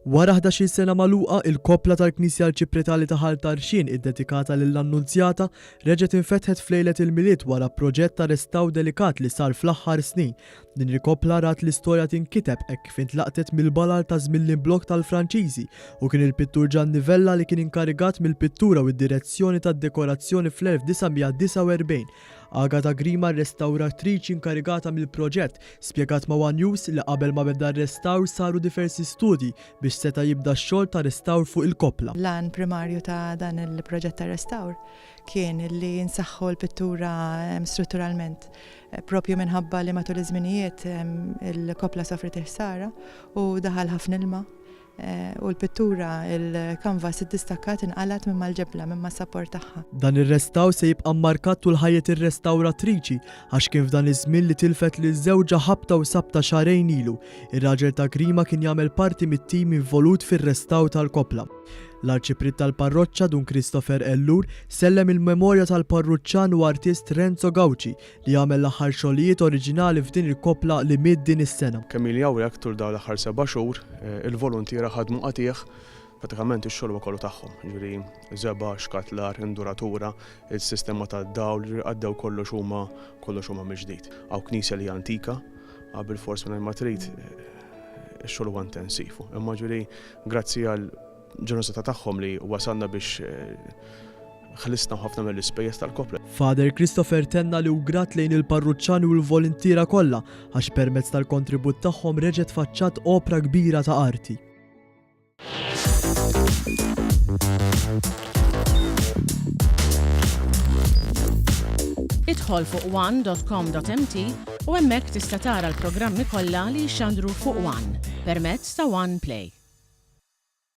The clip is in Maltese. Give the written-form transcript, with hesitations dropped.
Wara 11 sena magħluqa, il-kopla tal-Knisja l-Ċipretali ta' Ħaltarxien iddedikata lill-Annunzjata reġgħet infetħet f'lejlet il-milied wara proġett ta' restaw delikat li sar fl-aħħar snin. Din il-kopla rat l-istorja tinkiteb hekk kif intlaqtet mill-balal ta' żmien l-imblok tal-Franċiżi u kien il-pittur Gianni Vella li kien inkarigat mill-pittura u d-direzzjoni tad-dekorazzjoni fl-1949. Agata Grima, restawratriċi inkarigata mill-proġett, spjegat ma' One News li qabel ma beda r-restawr saru diversi studji biex seta' jibda x-xogħol ta' restawr fuq il-kopla. L-għan primarju ta' dan il-proġett ta' restawr kien li nsaħħu l-pittura strutturalment. Propju minħabba li matul iż-żminijiet il-kopla sofret ħsara u daħal ħafna ilma. U l-pittura, il-kanvas id-distakkat inqalat minn mal-ġebla, minn mas-sapport tagħha. Dan ir-restaw se jibqa' mmarkat tul ħajjet ir-restawratriċi għax kien f'dan iż-żmien li tilfet li żewġa ħabta u sabta xarejn ilu. Ir-raġel ta' Grima kien jagħmel parti mit-tim involut fir-restaw tal-kopla. L-arċiprit tal-parroċċa Dun Christopher Ellur sellem il-memorja tal-parruċċan u artist Renzo Gauci li jagħmel l-aħħar xogħlijiet oriġinali f'din il-kopla li mied din is-sena. Kemm ili hawnhekk tul dawn l-aħħar 7 xhur, il-volontiera ħadmu qatih pratikament ix-xogħol kollu tagħhom. Ġifieri żeba, xkatlar, induratura, il-sistema tad-dawl għaddew kollox huma mill-ġdid. Hawn knisja li antika, qabel forsi minn ma trid ix-xogħol huwa intensiv. Imma ġifieri grazzi għal ġenerosità tagħhom li wasalna biex ħlisna ħafna mill-ispejjeż tal-kopla. Father Christopher tenna li hu grat lejn il-parruċċani u l-volontiera kollha għax permezz tal-kontribut tagħhom reġgħet faċċat opra kbira ta' arti. Idħol fuq one.com.mt u hemmhekk tista' tara l-programmi kollha li jxandru fuq One permezz ta' One Play.